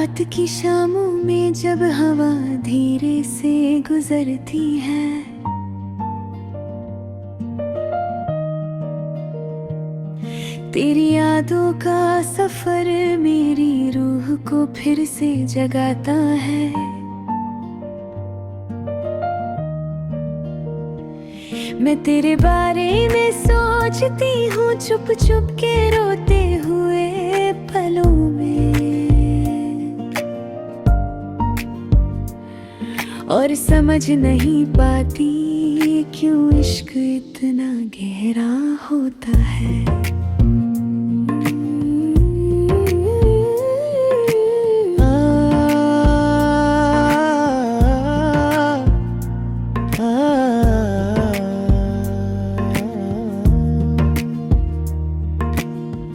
रात की शामों में जब हवा धीरे से गुजरती है, तेरी यादों का सफर मेरी रूह को फिर से जगाता है। मैं तेरे बारे में सोचती हूँ चुप चुप के रोते हुए पलों में, और समझ नहीं पाती क्यों इश्क इतना गहरा होता है।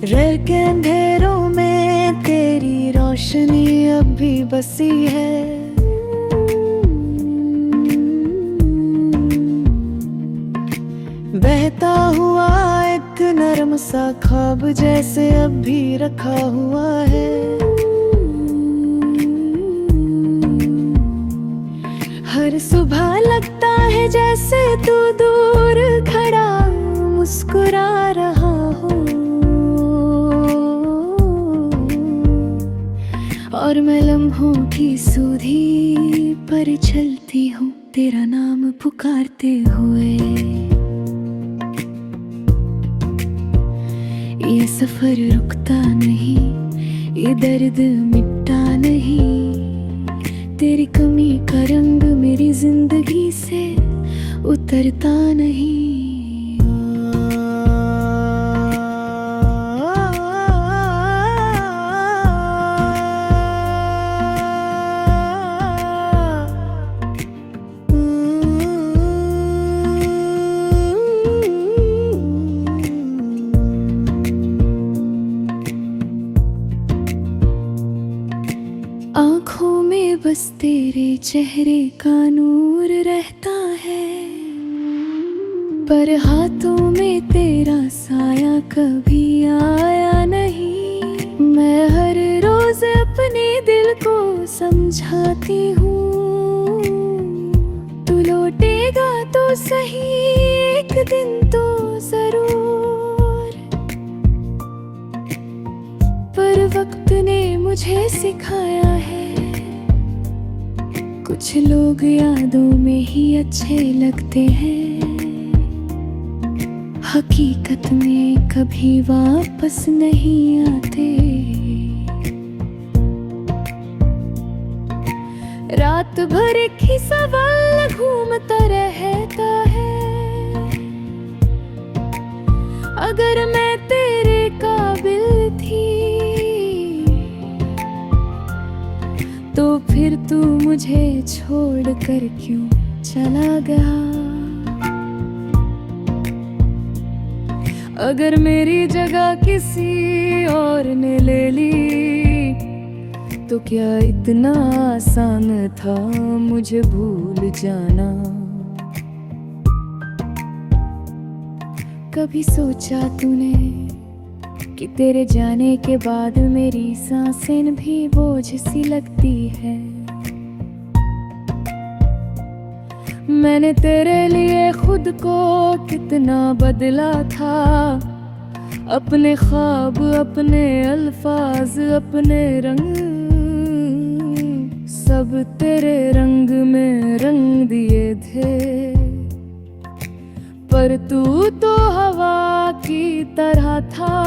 रह के अंधेरों में तेरी रोशनी अब भी बसी है। बहता हुआ एक नरम सा ख्वाब जैसे अब भी रखा हुआ है। हर सुबह लगता है जैसे तू दूर खड़ा मुस्कुरा रहा हो, और मैं लम्हों की सूधी पर चलती हूँ तेरा नाम पुकारते हुए। ये सफर रुकता नहीं, ये दर्द मिटता नहीं, तेरी कमी का रंग मेरी जिंदगी से उतरता नहीं। आँखों में बस तेरे चेहरे का नूर रहता है, पर हाथों में तेरा साया कभी आया नहीं। मैं हर रोज अपने दिल को समझाती हूँ, तू लौटेगा तो सही एक दिन तो जरूर। पर वक्त ने मुझे सिखाया है, कुछ लोग यादों में ही अच्छे लगते हैं, हकीकत में कभी वापस नहीं आते। रात भर एक ही सवाल घूमता रहता है, अगर मैं तेरे काबिल थी तो फिर तू मुझे छोड़ कर क्यों चला गया। अगर मेरी जगह किसी और ने ले ली तो क्या इतना आसान था मुझे भूल जाना। कभी सोचा तूने कि तेरे जाने के बाद मेरी सांसें भी बोझ सी लगती है। मैंने तेरे लिए खुद को कितना बदला था, अपने ख्वाब, अपने अल्फाज, अपने रंग, सब तेरे रंग में रंग दिए थे। पर तू तो हवा की तरह था,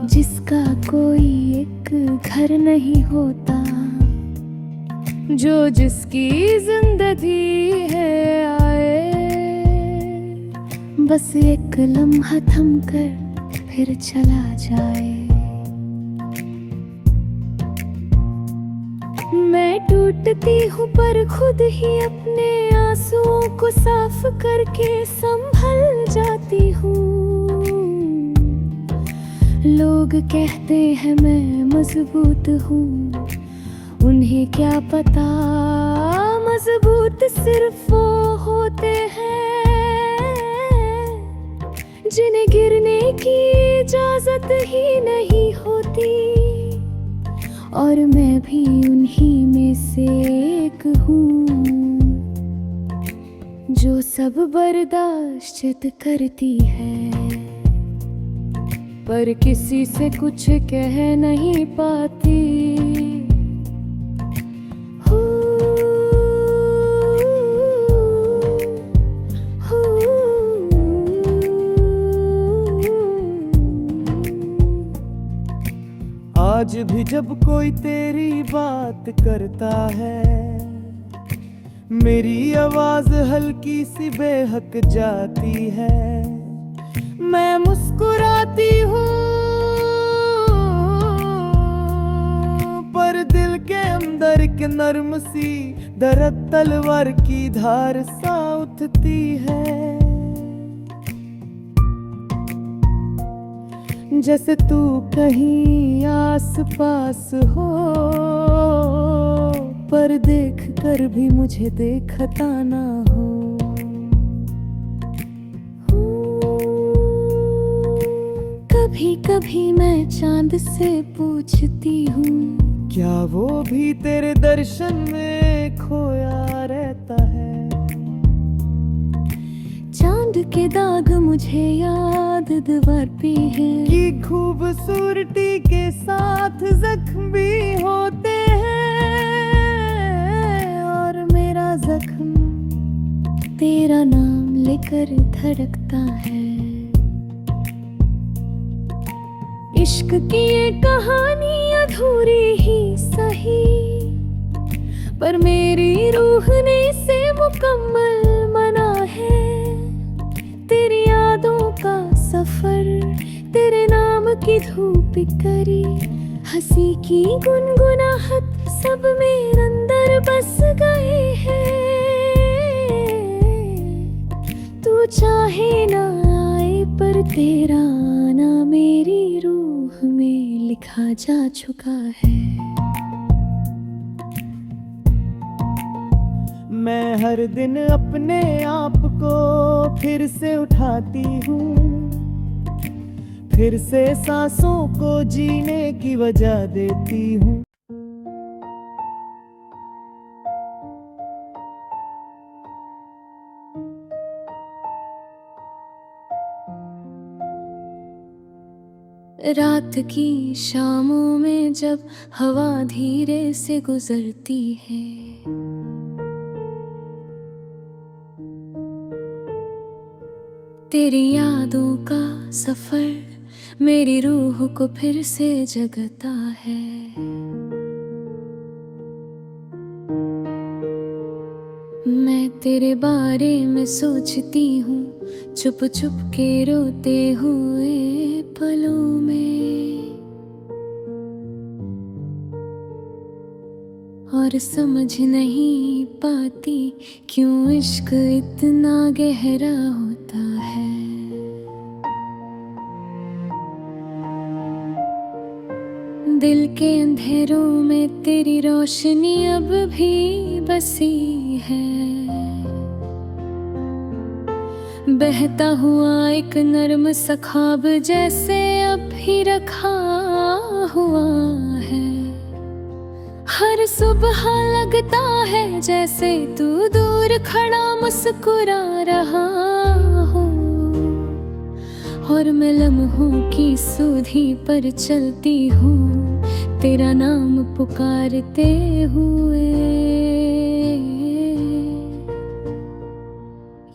जिसका कोई एक घर नहीं होता, जो जिसकी जिंदगी है आए, बस एक लम्हा थम कर फिर चला जाए। मैं टूटती हूँ पर खुद ही अपने आंसुओं को साफ करके संभल जाती हूँ। लोग कहते हैं मैं मजबूत हूँ, उन्हें क्या पता मजबूत सिर्फ वो होते हैं जिन्हें गिरने की इजाजत ही नहीं होती, और मैं भी उन्हीं में से एक हूँ जो सब बर्दाश्त करती है, पर किसी से कुछ कह नहीं पाती। आज भी जब कोई तेरी बात करता है, मेरी आवाज हल्की सी बेहक जाती है। मैं मुस्कुराती हूँ पर दिल के अंदर के नर्म सी दर्द तलवार की धार सा उठती है। जैसे तू कहीं आस पास हो, पर देख कर भी मुझे देखता ना हो। कभी कभी मैं चांद से पूछती हूँ, क्या वो भी तेरे दर्शन में खोया रहता है। चांद के दाग मुझे याद दीवार पे है कि खूबसूरती के साथ जख्म भी होते हैं, और मेरा जख्म तेरा नाम लेकर धड़कता है। इश्क की ये कहानी अधूरी ही सही, पर मेरी रूह ने इसे मुकम्मल माना है। तेरी यादों का सफर, तेरे नाम की धूप करी, हंसी की गुनगुनाहट सब मेरे अंदर बस गए हैं। तू चाहे ना आए पर तेरा आना मेरी रूह में लिखा जा चुका है। मैं हर दिन अपने आप को फिर से उठाती हूँ, फिर से सांसों को जीने की वजह देती हूँ। रात की शामों में जब हवा धीरे से गुजरती है, तेरी यादों का सफर मेरी रूह को फिर से जगाता है। मैं तेरे बारे में सोचती हूँ, चुप चुप के रोते हुए पलों में, और समझ नहीं पाती क्यों इश्क इतना गहरा होता है। दिल के अंधेरों में तेरी रोशनी अब भी बसी है, बहता हुआ एक नर्म सा ख्वाब जैसे अब भी रखा हुआ है। हर सुबह लगता है जैसे तू दूर खड़ा मुस्कुरा रहा हो, और मैं लम्हों की सूधी पर चलती हूँ तेरा नाम पुकारते हुए।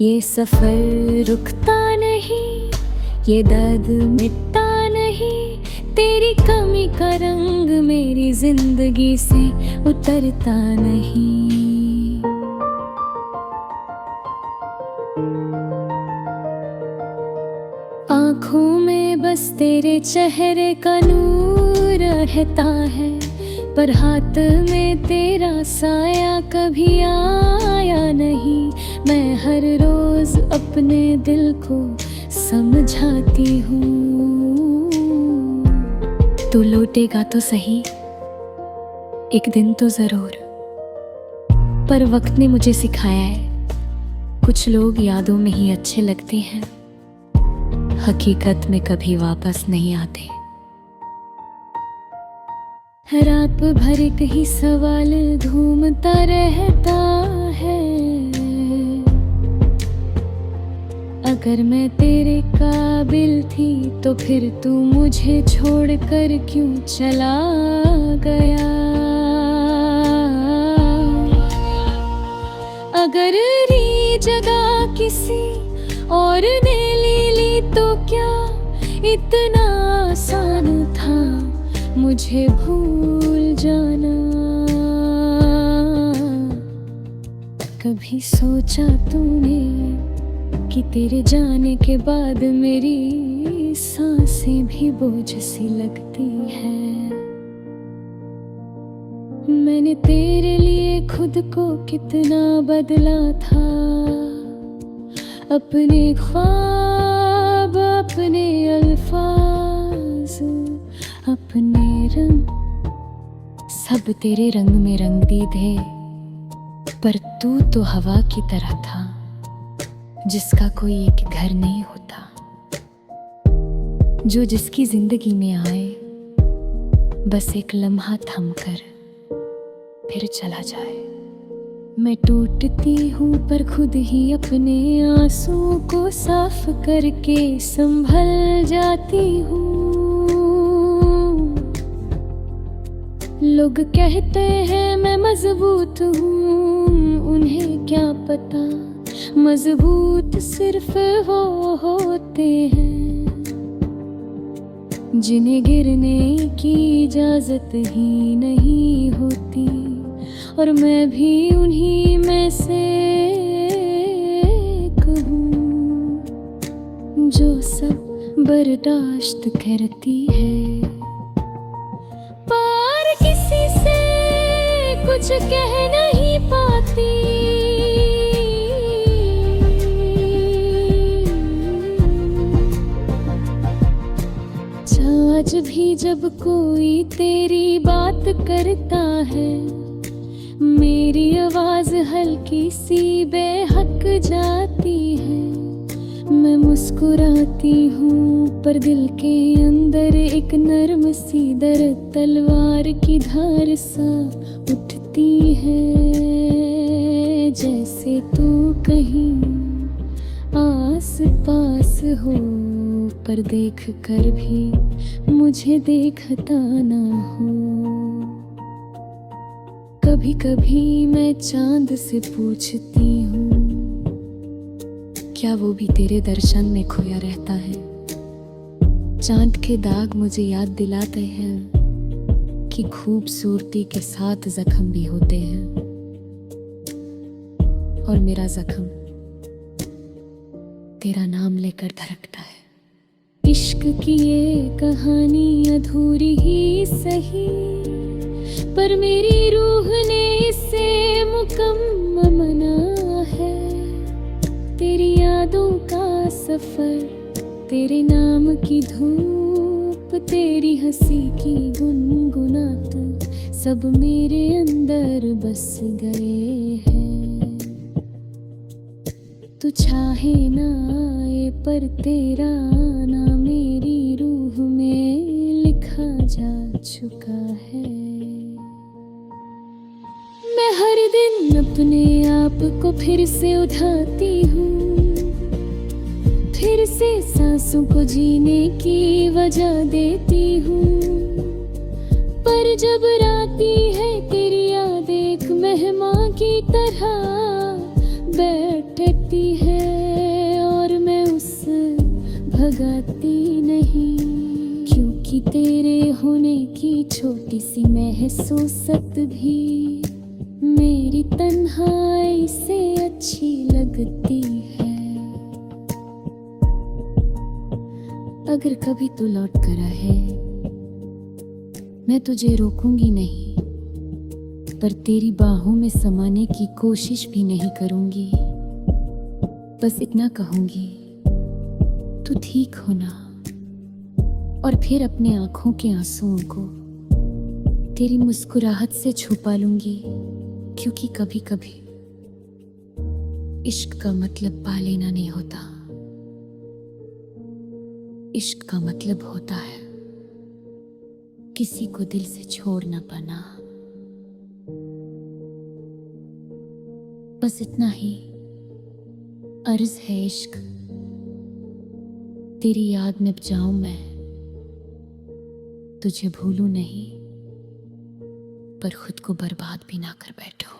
ये सफर रुकता नहीं, ये दर्द मिटता नहीं, तेरी कमी का रंग मेरी जिंदगी से उतरता नहीं। आँखों में बस तेरे चेहरे का नूर रहता है, पर हाथ में तेरा साया कभी आया नहीं। मैं हर रोज अपने दिल को समझाती हूँ, तू लौटेगा तो सही एक दिन तो जरूर, पर वक्त ने मुझे सिखाया है कुछ लोग यादों में ही अच्छे लगते हैं, हकीकत में कभी वापस नहीं आते। रात भर एक ही सवाल घूमता रहता है, अगर मैं तेरे काबिल थी तो फिर तू मुझे छोड़कर क्यों चला गया। अगर री जगह किसी और ने ली तो क्या इतना आसान था मुझे भूल जाना। कभी सोचा तूने कि तेरे जाने के बाद मेरी सांसें भी बोझ सी लगती है। मैंने तेरे लिए खुद को कितना बदला था, अपने ख्वाब, अपने अल्फाज, अपने रंग, सब तेरे रंग में रंग दी थे। पर तू तो हवा की तरह था जिसका कोई एक घर नहीं होता, जो जिसकी जिंदगी में आए बस एक लम्हा थमकर फिर चला जाए। मैं टूटती हूँ पर खुद ही अपने आंसुओं को साफ करके संभल जाती हूँ। लोग कहते हैं मैं मजबूत हूँ, उन्हें क्या पता मजबूत सिर्फ वो होते हैं जिन्हें गिरने की इजाजत ही नहीं होती। और मैं भी उन्हीं में से एक हूँ जो सब बर्दाश्त करती है, पर किसी से कुछ कह नहीं पाती। आज भी जब कोई तेरी बात करता है, मेरी आवाज हल्की सी बेहक जाती है। मैं मुस्कुराती हूँ पर दिल के अंदर एक नर्म सी दर्द तलवार की धार सा उठती है। जैसे तू कहीं आस पास हो पर देख कर भी मुझे देखता ना हो। कभी कभी मैं चांद से पूछती हूँ क्या वो भी तेरे दर्शन में खोया रहता है। चांद के दाग मुझे याद दिलाते हैं कि खूबसूरती के साथ जख्म भी होते हैं, और मेरा जख्म तेरा नाम लेकर धड़कता है। इश्क की ये कहानी अधूरी ही सही, पर मेरी रूह ने इसे मुकम्मल मना है। तेरी यादों का सफर, तेरे नाम की धूप, तेरी हंसी की गुनगुनाहट, सब मेरे अंदर बस गए हैं। तू चाहे ना आए पर तेरा आना मेरी रूह में लिखा जा चुका है। मैं हर दिन अपने आप को फिर से उठाती हूँ, फिर से सांसों को जीने की वजह देती हूँ। पर जब राती है तेरी याद एक मेहमान की तरह बैठती है, और मैं उससे भगाती नहीं, क्योंकि तेरे होने की छोटी सी महसूसत भी मेरी तन्हाई से अच्छी लगती है। अगर कभी तू लौट कर आए मैं तुझे रोकूंगी नहीं, पर तेरी बाहों में समाने की कोशिश भी नहीं करूंगी। बस इतना कहूंगी तू ठीक हो ना, और फिर अपने आंखों के आंसुओं को तेरी मुस्कुराहट से छुपा लूंगी, क्योंकि कभी कभी इश्क का मतलब पा लेना नहीं होता, इश्क का मतलब होता है किसी को दिल से छोड़ ना पाना, बस इतना ही अर्ज है इश्क। तेरी याद में जाऊं मैं, तुझे भूलूं नहीं, पर खुद को बर्बाद भी ना कर बैठूं।